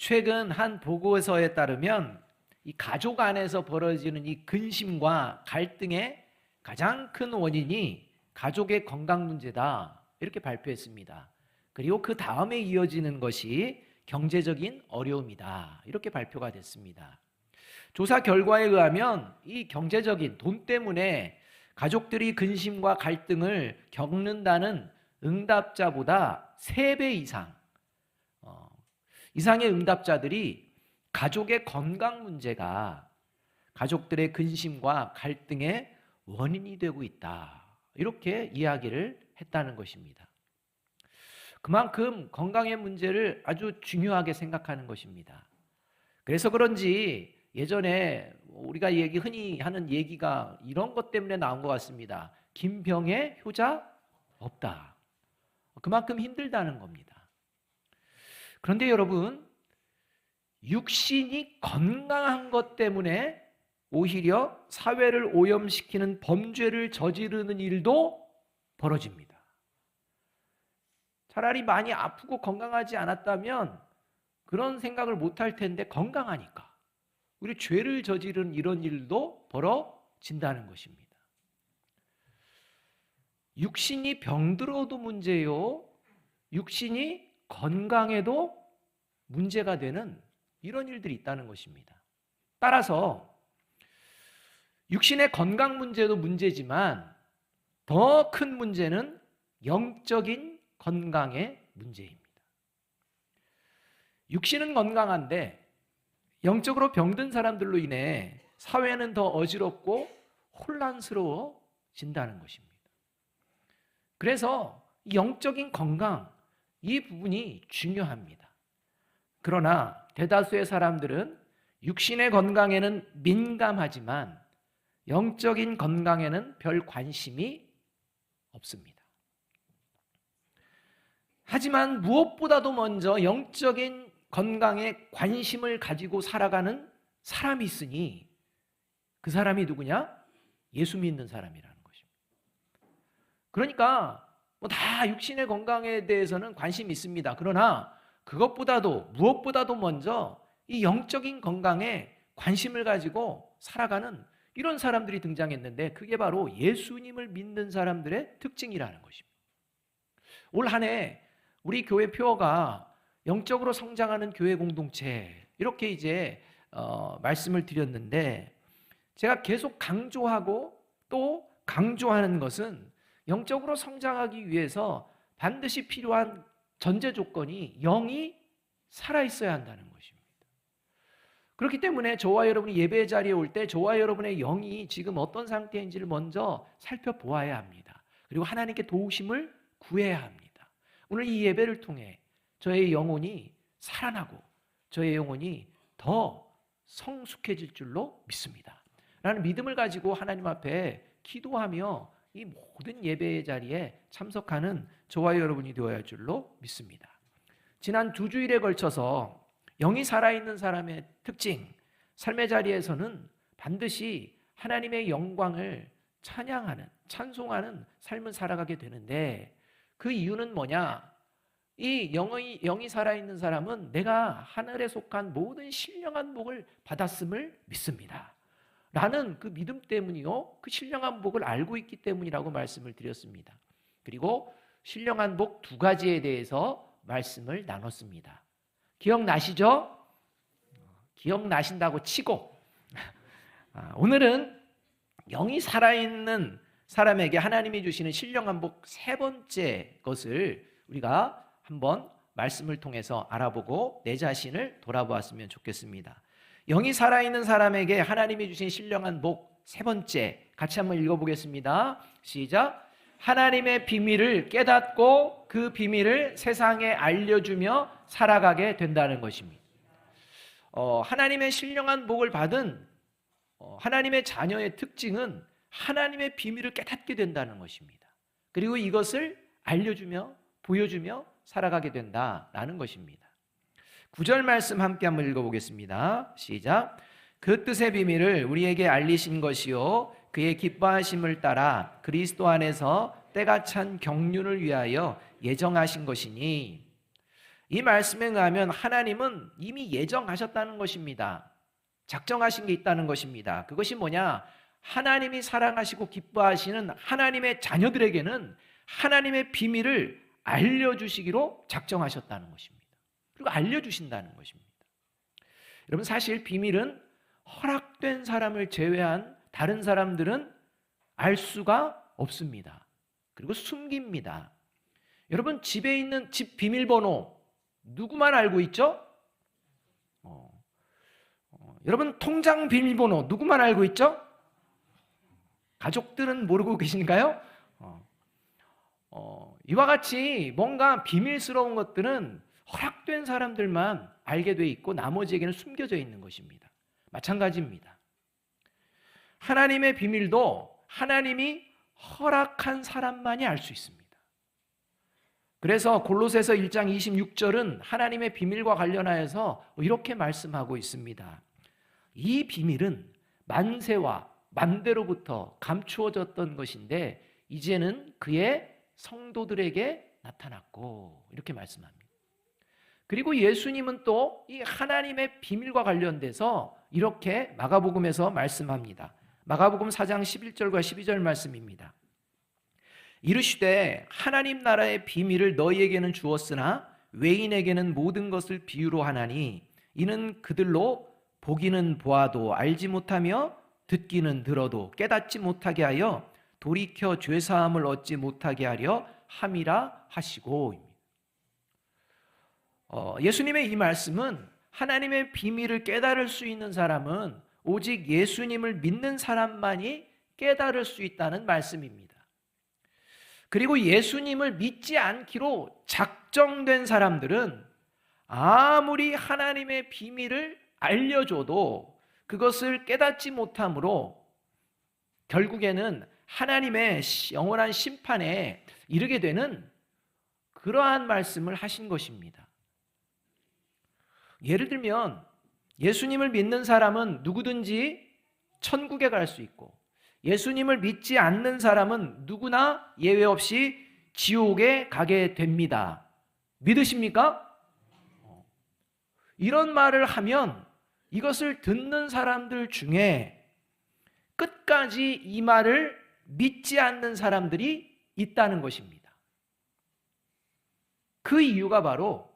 최근 한 보고서에 따르면 이 가족 안에서 벌어지는 이 근심과 갈등의 가장 큰 원인이 가족의 건강 문제다, 이렇게 발표했습니다. 그리고 그 다음에 이어지는 것이 경제적인 어려움이다, 이렇게 발표가 됐습니다. 조사 결과에 의하면 이 경제적인 돈 때문에 가족들이 근심과 갈등을 겪는다는 응답자보다 3배 이상의 응답자들이 가족의 건강 문제가 가족들의 근심과 갈등의 원인이 되고 있다, 이렇게 이야기를 했다는 것입니다. 그만큼 건강의 문제를 아주 중요하게 생각하는 것입니다. 그래서 그런지 예전에 우리가 흔히 하는 얘기가 이런 것 때문에 나온 것 같습니다. 김병에 효자 없다. 그만큼 힘들다는 겁니다. 그런데 여러분, 육신이 건강한 것 때문에 오히려 사회를 오염시키는 범죄를 저지르는 일도 벌어집니다. 차라리 많이 아프고 건강하지 않았다면 그런 생각을 못할 텐데, 건강하니까 우리 죄를 저지르는 이런 일도 벌어진다는 것입니다. 육신이 병들어도 문제요, 육신이 건강해도 문제가 되는 이런 일들이 있다는 것입니다. 따라서 육신의 건강 문제도 문제지만 더 큰 문제는 영적인 건강의 문제입니다. 육신은 건강한데 영적으로 병든 사람들로 인해 사회는 더 어지럽고 혼란스러워진다는 것입니다. 그래서 영적인 건강, 이 부분이 중요합니다. 그러나 대다수의 사람들은 육신의 건강에는 민감하지만 영적인 건강에는 별 관심이 없습니다. 하지만 무엇보다도 먼저 영적인 건강에 관심을 가지고 살아가는 사람이 있으니 그 사람이 누구냐? 예수 믿는 사람이라는 것입니다. 그러니까 다 육신의 건강에 대해서는 관심이 있습니다. 그러나 그것보다도 무엇보다도 먼저 이 영적인 건강에 관심을 가지고 살아가는 이런 사람들이 등장했는데, 그게 바로 예수님을 믿는 사람들의 특징이라는 것입니다. 올 한 해 우리 교회 표어가 영적으로 성장하는 교회 공동체, 이렇게 말씀을 드렸는데, 제가 계속 강조하고 또 강조하는 것은 영적으로 성장하기 위해서 반드시 필요한 전제 조건이 영이 살아있어야 한다는 것입니다. 그렇기 때문에 저와 여러분이 예배 자리에 올 때 저와 여러분의 영이 지금 어떤 상태인지를 먼저 살펴보아야 합니다. 그리고 하나님께 도우심을 구해야 합니다. 오늘 이 예배를 통해 저의 영혼이 살아나고 저의 영혼이 더 성숙해질 줄로 믿습니다. 라는 믿음을 가지고 하나님 앞에 기도하며 이 모든 예배의 자리에 참석하는 저와 여러분이 되어야 할 줄로 믿습니다. 지난 2주일에 걸쳐서 영이 살아있는 사람의 특징, 삶의 자리에서는 반드시 하나님의 영광을 찬양하는, 찬송하는 삶을 살아가게 되는데, 그 이유는 뭐냐? 이 영이 살아있는 사람은 내가 하늘에 속한 모든 신령한 복을 받았음을 믿습니다. 라는 그 믿음 때문이요, 그 신령한 복을 알고 있기 때문이라고 말씀을 드렸습니다. 그리고 신령한 복 2가지에 대해서 말씀을 나눴습니다. 기억나시죠? 기억나신다고 치고 오늘은 영이 살아있는 사람에게 하나님이 주시는 신령한 복 3번째 것을 우리가 한번 말씀을 통해서 알아보고 내 자신을 돌아보았으면 좋겠습니다. 영이 살아있는 사람에게 하나님이 주신 신령한 복 3번째, 같이 한번 읽어보겠습니다. 시작. 하나님의 비밀을 깨닫고 그 비밀을 세상에 알려주며 살아가게 된다는 것입니다. 하나님의 신령한 복을 받은 하나님의 자녀의 특징은 하나님의 비밀을 깨닫게 된다는 것입니다. 그리고 이것을 알려주며 보여주며 살아가게 된다라는 것입니다. 9절 말씀 함께 한번 읽어보겠습니다. 시작. 그 뜻의 비밀을 우리에게 알리신 것이요 그의 기뻐하심을 따라 그리스도 안에서 때가 찬 경륜을 위하여 예정하신 것이니. 이 말씀에 의하면 하나님은 이미 예정하셨다는 것입니다. 작정하신 게 있다는 것입니다. 그것이 뭐냐? 하나님이 사랑하시고 기뻐하시는 하나님의 자녀들에게는 하나님의 비밀을 알려주시기로 작정하셨다는 것입니다. 그리고 알려주신다는 것입니다. 여러분, 사실 비밀은 허락된 사람을 제외한 다른 사람들은 알 수가 없습니다. 그리고 숨깁니다. 여러분, 집에 있는 집 비밀번호 누구만 알고 있죠? 여러분, 통장 비밀번호 누구만 알고 있죠? 가족들은 모르고 계신가요? 이와 같이 뭔가 비밀스러운 것들은 허락된 사람들만 알게 돼 있고 나머지에게는 숨겨져 있는 것입니다. 마찬가지입니다. 하나님의 비밀도 하나님이 허락한 사람만이 알 수 있습니다. 그래서 골로새서 1장 26절은 하나님의 비밀과 관련하여서 이렇게 말씀하고 있습니다. 이 비밀은 만세와 만대로부터 감추어졌던 것인데 이제는 그의 성도들에게 나타났고, 이렇게 말씀합니다. 그리고 예수님은 또 이 하나님의 비밀과 관련돼서 이렇게 마가복음에서 말씀합니다. 마가복음 4장 11절과 12절 말씀입니다. 이르시되 하나님 나라의 비밀을 너희에게는 주었으나 외인에게는 모든 것을 비유로 하나니 이는 그들로 보기는 보아도 알지 못하며 듣기는 들어도 깨닫지 못하게 하여 돌이켜 죄사함을 얻지 못하게 하려 함이라 하시고. 예수님의 이 말씀은 하나님의 비밀을 깨달을 수 있는 사람은 오직 예수님을 믿는 사람만이 깨달을 수 있다는 말씀입니다. 그리고 예수님을 믿지 않기로 작정된 사람들은 아무리 하나님의 비밀을 알려줘도 그것을 깨닫지 못함으로 결국에는 하나님의 영원한 심판에 이르게 되는 그러한 말씀을 하신 것입니다. 예를 들면 예수님을 믿는 사람은 누구든지 천국에 갈 수 있고 예수님을 믿지 않는 사람은 누구나 예외 없이 지옥에 가게 됩니다. 믿으십니까? 이런 말을 하면 이것을 듣는 사람들 중에 끝까지 이 말을 믿지 않는 사람들이 있다는 것입니다. 그 이유가 바로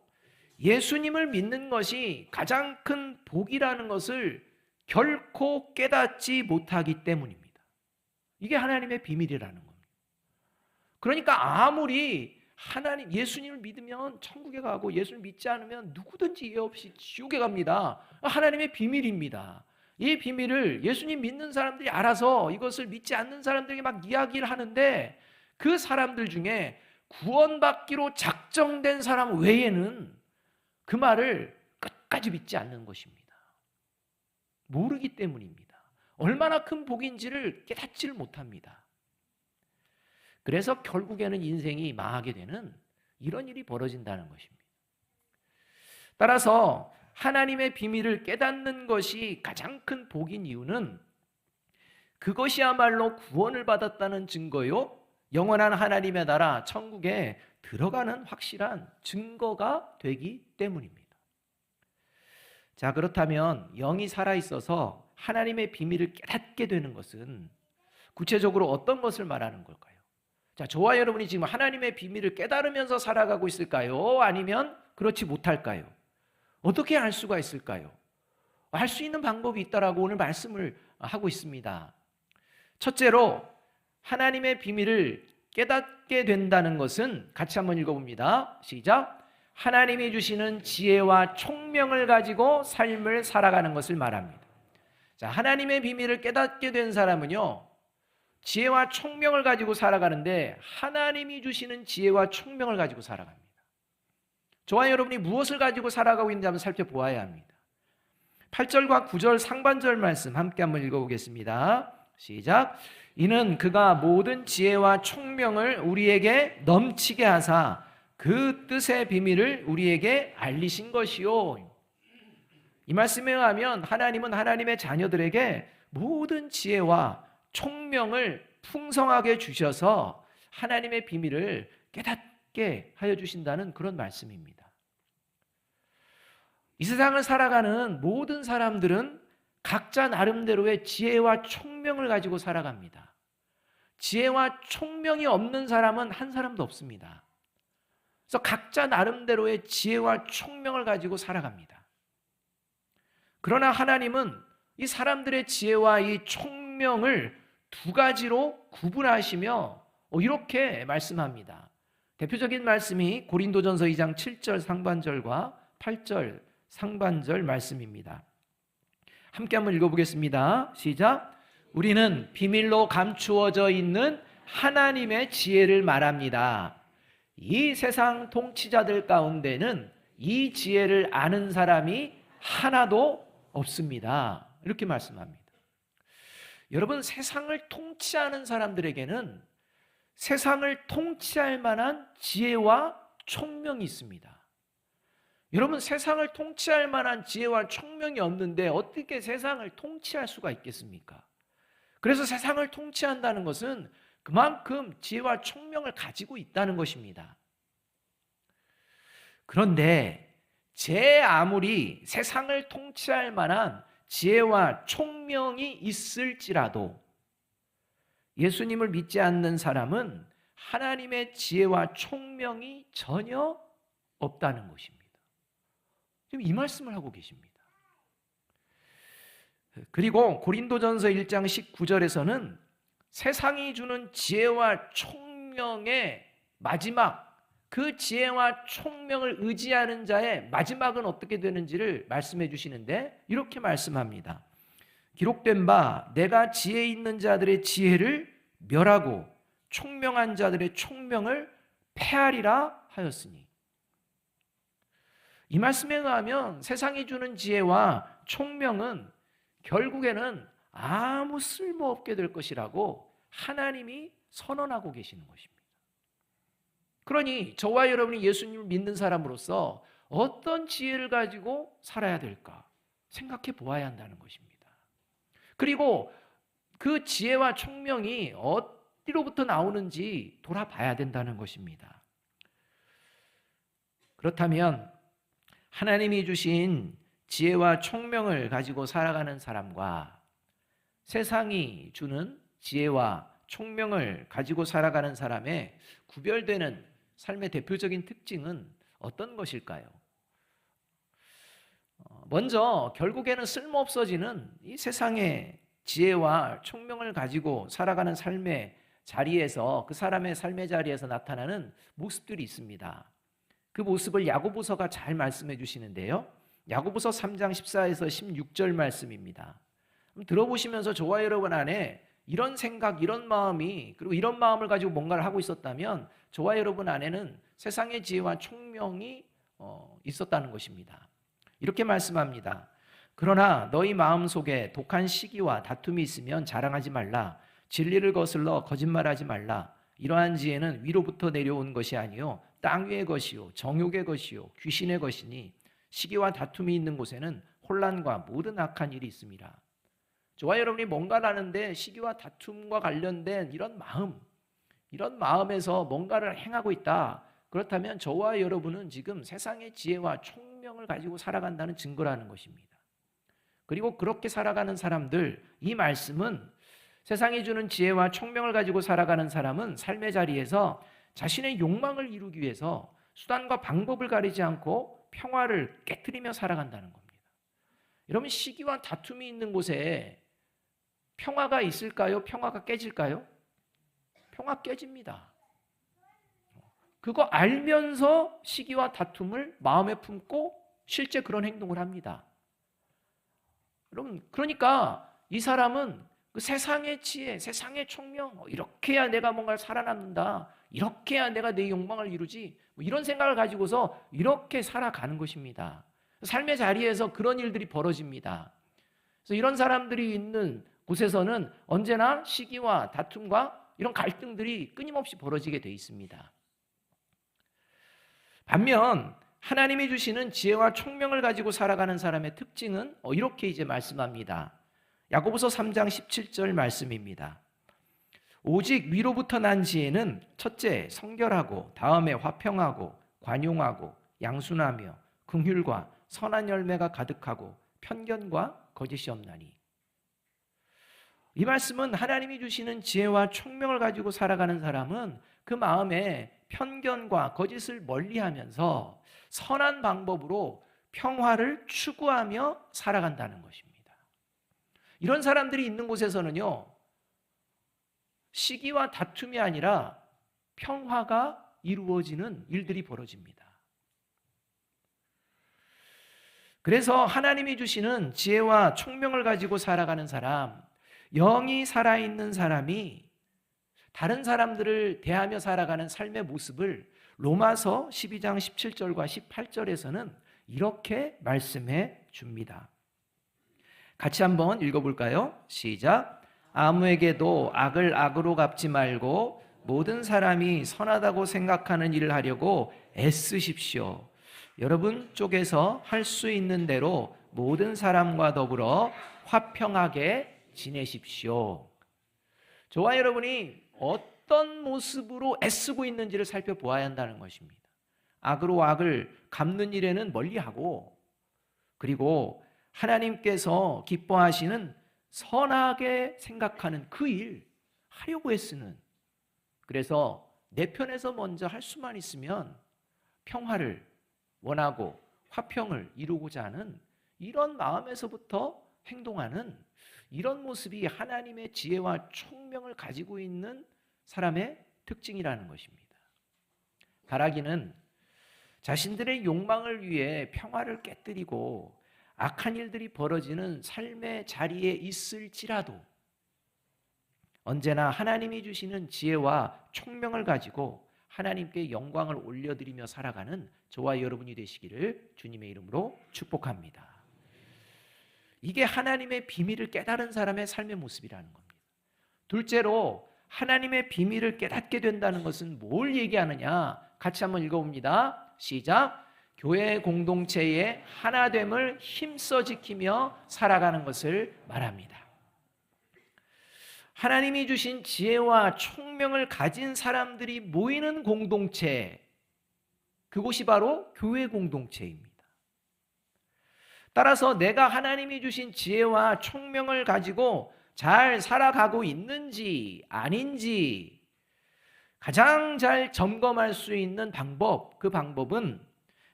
예수님을 믿는 것이 가장 큰 복이라는 것을 결코 깨닫지 못하기 때문입니다. 이게 하나님의 비밀이라는 겁니다. 그러니까 아무리 예수님을 믿으면 천국에 가고 예수를 믿지 않으면 누구든지 예외 없이 지옥에 갑니다. 하나님의 비밀입니다. 이 비밀을 예수님 믿는 사람들이 알아서 이것을 믿지 않는 사람들에게 막 이야기를 하는데 그 사람들 중에 구원받기로 작정된 사람 외에는 그 말을 끝까지 믿지 않는 것입니다. 모르기 때문입니다. 얼마나 큰 복인지를 깨닫지를 못합니다. 그래서 결국에는 인생이 망하게 되는 이런 일이 벌어진다는 것입니다. 따라서 하나님의 비밀을 깨닫는 것이 가장 큰 복인 이유는 그것이야말로 구원을 받았다는 증거요, 영원한 하나님의 나라 천국에 들어가는 확실한 증거가 되기 때문입니다. 자, 그렇다면 영이 살아있어서 하나님의 비밀을 깨닫게 되는 것은 구체적으로 어떤 것을 말하는 걸까요? 자, 저와 여러분이 지금 하나님의 비밀을 깨달으면서 살아가고 있을까요? 아니면 그렇지 못할까요? 어떻게 알 수가 있을까요? 알 수 있는 방법이 있다라고 오늘 말씀을 하고 있습니다. 첫째로 하나님의 비밀을 깨닫게 된다는 것은 같이 한번 읽어봅니다. 시작. 하나님이 주시는 지혜와 총명을 가지고 삶을 살아가는 것을 말합니다. 자, 하나님의 비밀을 깨닫게 된 사람은요, 지혜와 총명을 가지고 살아가는데 하나님이 주시는 지혜와 총명을 가지고 살아갑니다. 저와 여러분이 무엇을 가지고 살아가고 있는지 한번 살펴보아야 합니다. 8절과 9절 상반절 말씀 함께 한번 읽어보겠습니다. 시작. 이는 그가 모든 지혜와 총명을 우리에게 넘치게 하사 그 뜻의 비밀을 우리에게 알리신 것이요. 이 말씀에 의하면 하나님은 하나님의 자녀들에게 모든 지혜와 총명을 풍성하게 주셔서 하나님의 비밀을 깨닫게 하여 주신다는 그런 말씀입니다. 이 세상을 살아가는 모든 사람들은 각자 나름대로의 지혜와 총명을 가지고 살아갑니다. 지혜와 총명이 없는 사람은 한 사람도 없습니다. 그래서 각자 나름대로의 지혜와 총명을 가지고 살아갑니다. 그러나 하나님은 이 사람들의 지혜와 이 총명을 두 가지로 구분하시며 이렇게 말씀합니다. 대표적인 말씀이 고린도전서 2장 7절 상반절과 8절 상반절 말씀입니다. 함께 한번 읽어보겠습니다. 시작. 우리는 비밀로 감추어져 있는 하나님의 지혜를 말합니다. 이 세상 통치자들 가운데는 이 지혜를 아는 사람이 하나도 없습니다. 이렇게 말씀합니다. 여러분, 세상을 통치하는 사람들에게는 세상을 통치할 만한 지혜와 총명이 있습니다. 여러분, 세상을 통치할 만한 지혜와 총명이 없는데 어떻게 세상을 통치할 수가 있겠습니까? 그래서 세상을 통치한다는 것은 그만큼 지혜와 총명을 가지고 있다는 것입니다. 그런데 제 아무리 세상을 통치할 만한 지혜와 총명이 있을지라도 예수님을 믿지 않는 사람은 하나님의 지혜와 총명이 전혀 없다는 것입니다. 지금 이 말씀을 하고 계십니다. 그리고 고린도전서 1장 19절에서는 세상이 주는 지혜와 총명의 마지막, 그 지혜와 총명을 의지하는 자의 마지막은 어떻게 되는지를 말씀해 주시는데 이렇게 말씀합니다. 기록된 바 내가 지혜 있는 자들의 지혜를 멸하고 총명한 자들의 총명을 패하리라 하였으니, 이 말씀에 의하면 세상이 주는 지혜와 총명은 결국에는 아무 쓸모없게 될 것이라고 하나님이 선언하고 계시는 것입니다. 그러니 저와 여러분이 예수님을 믿는 사람으로서 어떤 지혜를 가지고 살아야 될까 생각해 보아야 한다는 것입니다. 그리고 그 지혜와 총명이 어디로부터 나오는지 돌아봐야 된다는 것입니다. 그렇다면 하나님이 주신 지혜와 총명을 가지고 살아가는 사람과 세상이 주는 지혜와 총명을 가지고 살아가는 사람의 구별되는 삶의 대표적인 특징은 어떤 것일까요? 먼저 결국에는 쓸모없어지는 이 세상의 지혜와 총명을 가지고 살아가는 삶의 자리에서, 그 사람의 삶의 자리에서 나타나는 모습들이 있습니다. 그 모습을 야고보서가 잘 말씀해 주시는데요. 야고보서 3장 14에서 16절 말씀입니다. 들어보시면서 저와 여러분 안에 이런 생각, 이런 마음이, 그리고 이런 마음을 가지고 뭔가를 하고 있었다면 저와 여러분 안에는 세상의 지혜와 총명이 있었다는 것입니다. 이렇게 말씀합니다. 그러나 너희 마음속에 독한 시기와 다툼이 있으면 자랑하지 말라. 진리를 거슬러 거짓말하지 말라. 이러한 지혜는 위로부터 내려온 것이 아니요 땅 위의 것이요 정욕의 것이요 귀신의 것이니 시기와 다툼이 있는 곳에는 혼란과 모든 악한 일이 있습니다. 저와 여러분이 뭔가를 하는데 시기와 다툼과 관련된 이런 마음에서 뭔가를 행하고 있다. 그렇다면 저와 여러분은 지금 세상의 지혜와 총명을 가지고 살아간다는 증거라는 것입니다. 그리고 그렇게 살아가는 사람들, 이 말씀은 세상이 주는 지혜와 총명을 가지고 살아가는 사람은 삶의 자리에서 자신의 욕망을 이루기 위해서 수단과 방법을 가리지 않고 평화를 깨트리며 살아간다는 겁니다. 여러분, 시기와 다툼이 있는 곳에 평화가 있을까요? 평화가 깨질까요? 평화 깨집니다. 그거 알면서 시기와 다툼을 마음에 품고 실제 그런 행동을 합니다. 여러분, 그러니까 이 사람은 그 세상의 지혜, 세상의 총명, 이렇게 해야 내가 뭔가를 살아남는다, 이렇게 해야 내가 내 욕망을 이루지, 이런 생각을 가지고서 이렇게 살아가는 것입니다. 삶의 자리에서 그런 일들이 벌어집니다. 그래서 이런 사람들이 있는 곳에서는 언제나 시기와 다툼과 이런 갈등들이 끊임없이 벌어지게 돼 있습니다. 반면 하나님이 주시는 지혜와 총명을 가지고 살아가는 사람의 특징은 이렇게 이제 말씀합니다. 야고보서 3장 17절 말씀입니다. 오직 위로부터 난 지혜는 첫째 성결하고, 다음에 화평하고, 관용하고, 양순하며, 긍휼과 선한 열매가 가득하고 편견과 거짓이 없나니. 이 말씀은 하나님이 주시는 지혜와 총명을 가지고 살아가는 사람은 그 마음에 편견과 거짓을 멀리하면서 선한 방법으로 평화를 추구하며 살아간다는 것입니다. 이런 사람들이 있는 곳에서는요, 시기와 다툼이 아니라 평화가 이루어지는 일들이 벌어집니다. 그래서 하나님이 주시는 지혜와 총명을 가지고 살아가는 사람, 영이 살아있는 사람이 다른 사람들을 대하며 살아가는 삶의 모습을 로마서 12장 17절과 18절에서는 이렇게 말씀해 줍니다. 같이 한번 읽어볼까요? 시작. 아무에게도 악을 악으로 갚지 말고 모든 사람이 선하다고 생각하는 일을 하려고 애쓰십시오. 여러분 쪽에서 할 수 있는 대로 모든 사람과 더불어 화평하게 지내십시오. 저와 여러분이 어떤 모습으로 애쓰고 있는지를 살펴보아야 한다는 것입니다. 악으로 악을 갚는 일에는 멀리하고, 그리고 하나님께서 기뻐하시는 선하게 생각하는 그 일 하려고 애쓰는, 그래서 내 편에서 먼저 할 수만 있으면 평화를 원하고 화평을 이루고자 하는 이런 마음에서부터 행동하는 이런 모습이 하나님의 지혜와 총명을 가지고 있는 사람의 특징이라는 것입니다. 바라기는 자신들의 욕망을 위해 평화를 깨뜨리고 악한 일들이 벌어지는 삶의 자리에 있을지라도 언제나 하나님이 주시는 지혜와 총명을 가지고 하나님께 영광을 올려드리며 살아가는 저와 여러분이 되시기를 주님의 이름으로 축복합니다. 이게 하나님의 비밀을 깨달은 사람의 삶의 모습이라는 겁니다. 둘째로 하나님의 비밀을 깨닫게 된다는 것은 뭘 얘기하느냐? 같이 한번 읽어봅니다. 시작. 교회 공동체의 하나됨을 힘써 지키며 살아가는 것을 말합니다. 하나님이 주신 지혜와 총명을 가진 사람들이 모이는 공동체, 그곳이 바로 교회 공동체입니다. 따라서 내가 하나님이 주신 지혜와 총명을 가지고 잘 살아가고 있는지 아닌지 가장 잘 점검할 수 있는 방법, 그 방법은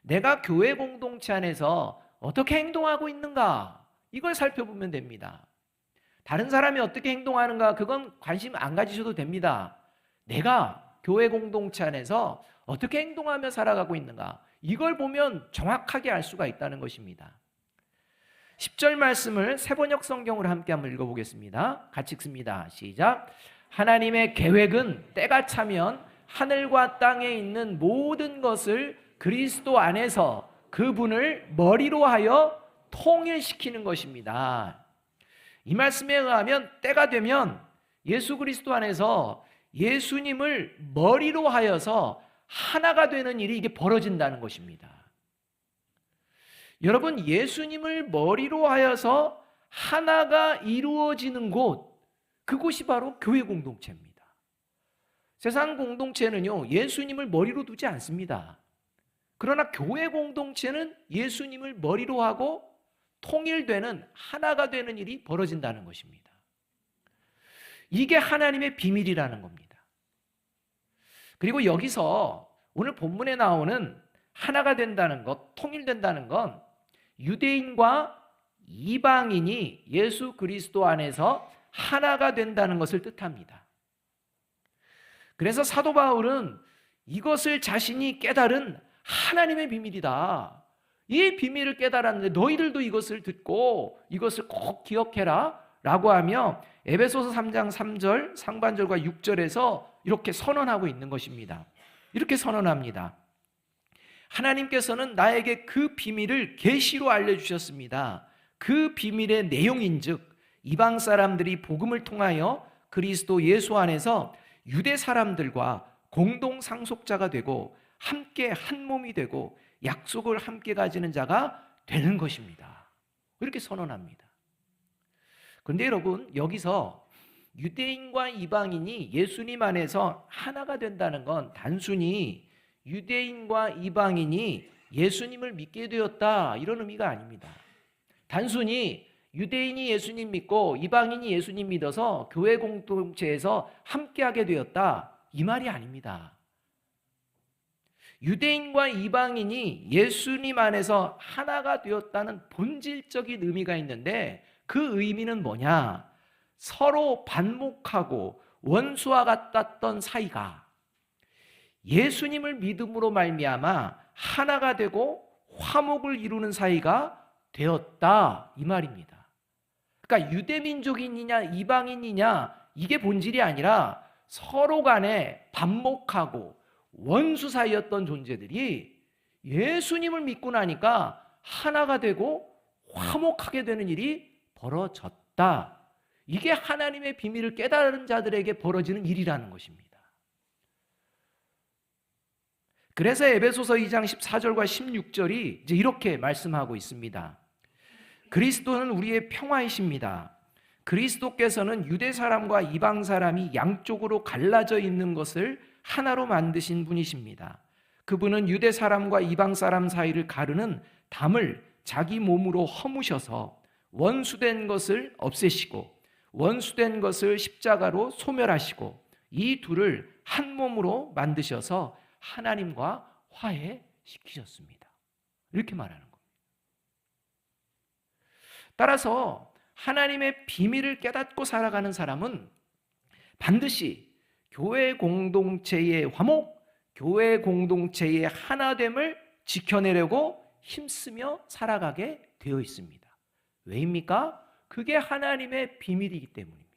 내가 교회 공동체 안에서 어떻게 행동하고 있는가, 이걸 살펴보면 됩니다. 다른 사람이 어떻게 행동하는가, 그건 관심 안 가지셔도 됩니다. 내가 교회 공동체 안에서 어떻게 행동하며 살아가고 있는가, 이걸 보면 정확하게 알 수가 있다는 것입니다. 10절 말씀을 새번역 성경으로 함께 한번 읽어보겠습니다. 같이 읽습니다. 시작. 하나님의 계획은 때가 차면 하늘과 땅에 있는 모든 것을 그리스도 안에서 그분을 머리로 하여 통일시키는 것입니다. 이 말씀에 의하면 때가 되면 예수 그리스도 안에서 예수님을 머리로 하여서 하나가 되는 일이 이게 벌어진다는 것입니다. 여러분, 예수님을 머리로 하여서 하나가 이루어지는 곳, 그곳이 바로 교회 공동체입니다. 세상 공동체는요, 예수님을 머리로 두지 않습니다. 그러나 교회 공동체는 예수님을 머리로 하고 통일되는, 하나가 되는 일이 벌어진다는 것입니다. 이게 하나님의 비밀이라는 겁니다. 그리고 여기서 오늘 본문에 나오는 하나가 된다는 것, 통일된다는 건 유대인과 이방인이 예수 그리스도 안에서 하나가 된다는 것을 뜻합니다. 그래서 사도 바울은 이것을 자신이 깨달은 하나님의 비밀이다, 이 비밀을 깨달았는데 너희들도 이것을 듣고 이것을 꼭 기억해라 라고 하며 에베소서 3장 3절 상반절과 6절에서 이렇게 선언하고 있는 것입니다. 이렇게 선언합니다. 하나님께서는 나에게 그 비밀을 계시로 알려주셨습니다. 그 비밀의 내용인즉 이방 사람들이 복음을 통하여 그리스도 예수 안에서 유대 사람들과 공동 상속자가 되고 함께 한 몸이 되고 약속을 함께 가지는 자가 되는 것입니다. 이렇게 선언합니다. 그런데 여러분, 여기서 유대인과 이방인이 예수님 안에서 하나가 된다는 건 단순히 유대인과 이방인이 예수님을 믿게 되었다 이런 의미가 아닙니다. 단순히 유대인이 예수님 믿고 이방인이 예수님 믿어서 교회 공동체에서 함께하게 되었다 이 말이 아닙니다. 유대인과 이방인이 예수님 안에서 하나가 되었다는 본질적인 의미가 있는데 그 의미는 뭐냐? 서로 반목하고 원수와 같았던 사이가 예수님을 믿음으로 말미암아 하나가 되고 화목을 이루는 사이가 되었다 이 말입니다. 그러니까 유대민족인이냐 이방인이냐 이게 본질이 아니라 서로 간에 반목하고 원수 사이였던 존재들이 예수님을 믿고 나니까 하나가 되고 화목하게 되는 일이 벌어졌다. 이게 하나님의 비밀을 깨달은 자들에게 벌어지는 일이라는 것입니다. 그래서 에베소서 2장 14절과 16절이 이제 이렇게 말씀하고 있습니다. 그리스도는 우리의 평화이십니다. 그리스도께서는 유대 사람과 이방 사람이 양쪽으로 갈라져 있는 것을 하나로 만드신 분이십니다. 그분은 유대 사람과 이방 사람 사이를 가르는 담을 자기 몸으로 허무셔서 원수된 것을 없애시고 원수된 것을 십자가로 소멸하시고 이 둘을 한 몸으로 만드셔서 하나님과 화해시키셨습니다. 이렇게 말하는 겁니다. 따라서 하나님의 비밀을 깨닫고 살아가는 사람은 반드시 교회 공동체의 화목, 교회 공동체의 하나됨을 지켜내려고 힘쓰며 살아가게 되어 있습니다. 왜입니까? 그게 하나님의 비밀이기 때문입니다.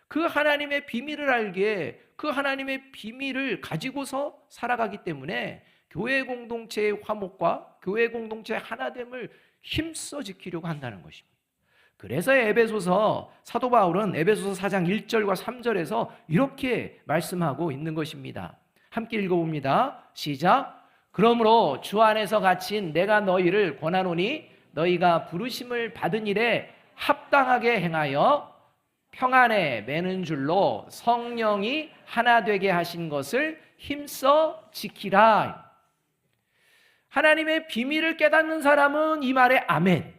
그 하나님의 비밀을 알기에 그 하나님의 비밀을 가지고서 살아가기 때문에 교회 공동체의 화목과 교회 공동체의 하나됨을 힘써 지키려고 한다는 것입니다. 그래서 에베소서 사도 바울은 에베소서 4장 1절과 3절에서 이렇게 말씀하고 있는 것입니다. 함께 읽어봅니다. 시작. 그러므로 주 안에서 갇힌 내가 너희를 권하노니 너희가 부르심을 받은 일에 합당하게 행하여 평안에 매는 줄로 성령이 하나 되게 하신 것을 힘써 지키라. 하나님의 비밀을 깨닫는 사람은 이 말에 아멘.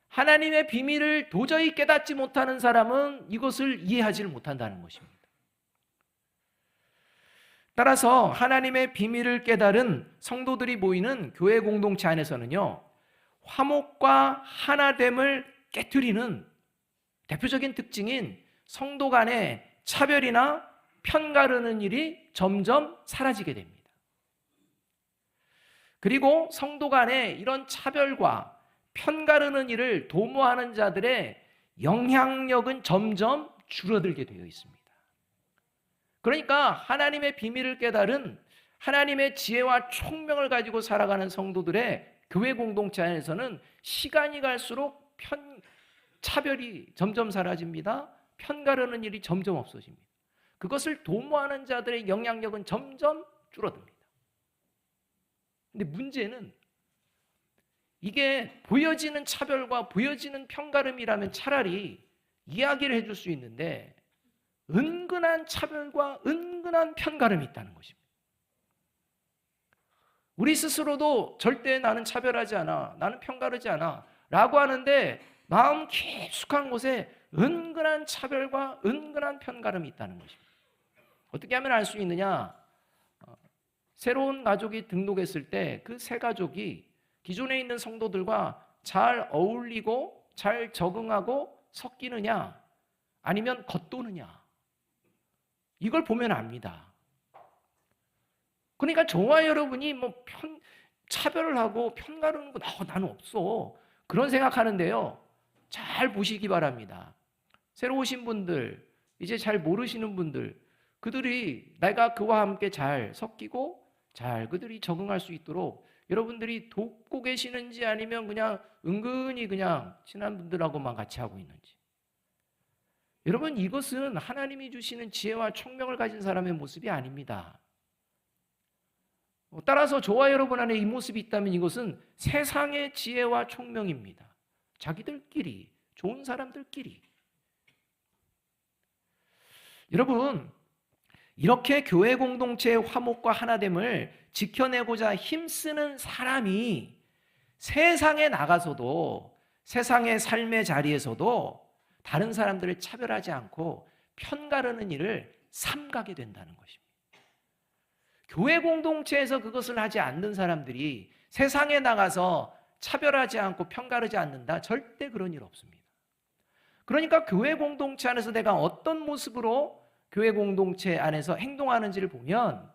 하나님의 비밀을 도저히 깨닫지 못하는 사람은 이것을 이해하지 못한다는 것입니다. 따라서 하나님의 비밀을 깨달은 성도들이 모이는 교회 공동체 안에서는요, 화목과 하나됨을 깨트리는 대표적인 특징인 성도 간의 차별이나 편가르는 일이 점점 사라지게 됩니다. 그리고 성도 간의 이런 차별과 편가르는 일을 도모하는 자들의 영향력은 점점 줄어들게 되어 있습니다. 그러니까 하나님의 비밀을 깨달은 하나님의 지혜와 총명을 가지고 살아가는 성도들의 교회 공동체 안에서는 시간이 갈수록 차별이 점점 사라집니다. 편가르는 일이 점점 없어집니다. 그것을 도모하는 자들의 영향력은 점점 줄어듭니다. 근데 문제는 이게 보여지는 차별과 보여지는 편가름이라면 차라리 이야기를 해줄 수 있는데 은근한 차별과 은근한 편가름이 있다는 것입니다. 우리 스스로도 절대 나는 차별하지 않아, 나는 편가르지 않아 라고 하는데 마음 깊숙한 곳에 은근한 차별과 은근한 편가름이 있다는 것입니다. 어떻게 하면 알 수 있느냐? 새로운 가족이 등록했을 때 그 새 가족이 기존에 있는 성도들과 잘 어울리고 잘 적응하고 섞이느냐 아니면 겉도느냐 이걸 보면 압니다. 그러니까 저와 여러분이 차별을 하고 편가르는 거 나는 없어 그런 생각하는데요. 잘 보시기 바랍니다. 새로 오신 분들, 이제 잘 모르시는 분들, 그들이 내가 그와 함께 잘 섞이고 잘 그들이 적응할 수 있도록 여러분들이 돕고 계시는지 아니면 그냥 은근히 그냥 친한 분들하고만 같이 하고 있는지. 여러분 이것은 하나님이 주시는 지혜와 총명을 가진 사람의 모습이 아닙니다. 따라서 저와 여러분 안에 이 모습이 있다면 이것은 세상의 지혜와 총명입니다. 자기들끼리, 좋은 사람들끼리. 여러분 이렇게 교회 공동체의 화목과 하나됨을 지켜내고자 힘쓰는 사람이 세상에 나가서도, 세상의 삶의 자리에서도 다른 사람들을 차별하지 않고 편가르는 일을 삼가게 된다는 것입니다. 교회 공동체에서 그것을 하지 않는 사람들이 세상에 나가서 차별하지 않고 편가르지 않는다? 절대 그런 일 없습니다. 그러니까 교회 공동체 안에서 내가 어떤 모습으로 교회 공동체 안에서 행동하는지를 보면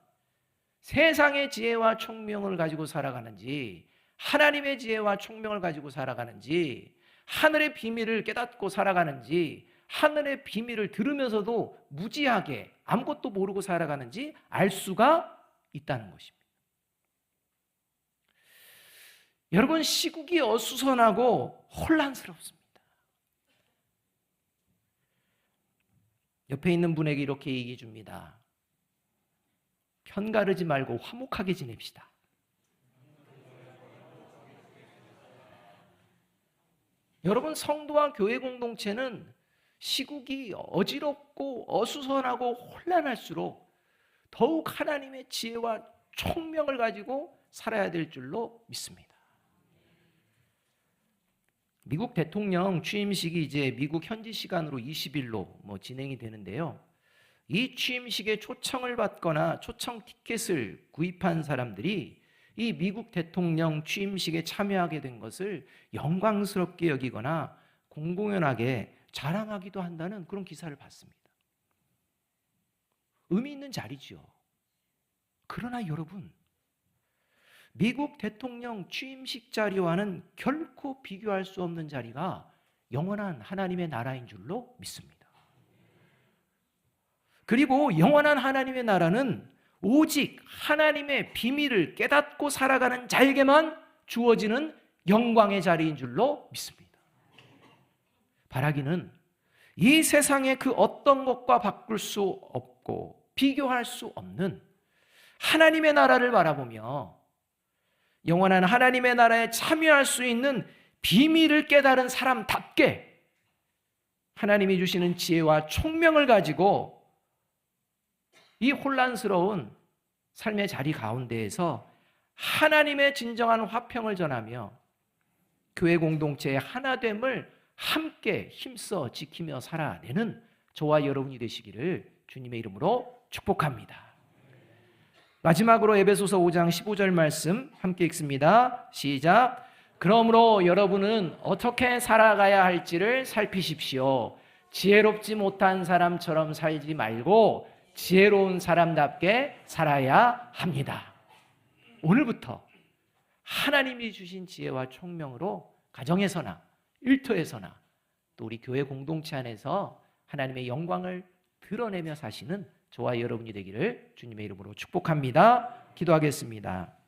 세상의 지혜와 총명을 가지고 살아가는지, 하나님의 지혜와 총명을 가지고 살아가는지, 하늘의 비밀을 깨닫고 살아가는지, 하늘의 비밀을 들으면서도 무지하게 아무것도 모르고 살아가는지 알 수가 있다는 것입니다. 여러분, 시국이 어수선하고 혼란스럽습니다. 옆에 있는 분에게 이렇게 얘기해 줍니다. 편가르지 말고 화목하게 지냅시다. 여러분, 성도와 교회 공동체는 시국이 어지럽고 어수선하고 혼란할수록 더욱 하나님의 지혜와 총명을 가지고 살아야 될 줄로 믿습니다. 미국 대통령 취임식이 이제 미국 현지 시간으로 20일로 진행이 되는데요. 이 취임식에 초청을 받거나 초청 티켓을 구입한 사람들이 이 미국 대통령 취임식에 참여하게 된 것을 영광스럽게 여기거나 공공연하게 자랑하기도 한다는 그런 기사를 봤습니다. 의미 있는 자리죠. 그러나 여러분, 미국 대통령 취임식 자리와는 결코 비교할 수 없는 자리가 영원한 하나님의 나라인 줄로 믿습니다. 그리고 영원한 하나님의 나라는 오직 하나님의 비밀을 깨닫고 살아가는 자에게만 주어지는 영광의 자리인 줄로 믿습니다. 바라기는 이 세상의 그 어떤 것과 바꿀 수 없고 비교할 수 없는 하나님의 나라를 바라보며 영원한 하나님의 나라에 참여할 수 있는 비밀을 깨달은 사람답게 하나님이 주시는 지혜와 총명을 가지고 이 혼란스러운 삶의 자리 가운데에서 하나님의 진정한 화평을 전하며 교회 공동체의 하나됨을 함께 힘써 지키며 살아내는 저와 여러분이 되시기를 주님의 이름으로 축복합니다. 마지막으로 에베소서 5장 15절 말씀 함께 읽습니다. 시작. 그러므로 여러분은 어떻게 살아가야 할지를 살피십시오. 지혜롭지 못한 사람처럼 살지 말고 지혜로운 사람답게 살아야 합니다. 오늘부터 하나님이 주신 지혜와 총명으로 가정에서나 일터에서나 또 우리 교회 공동체 안에서 하나님의 영광을 드러내며 사시는 저와 여러분이 되기를 주님의 이름으로 축복합니다. 기도하겠습니다.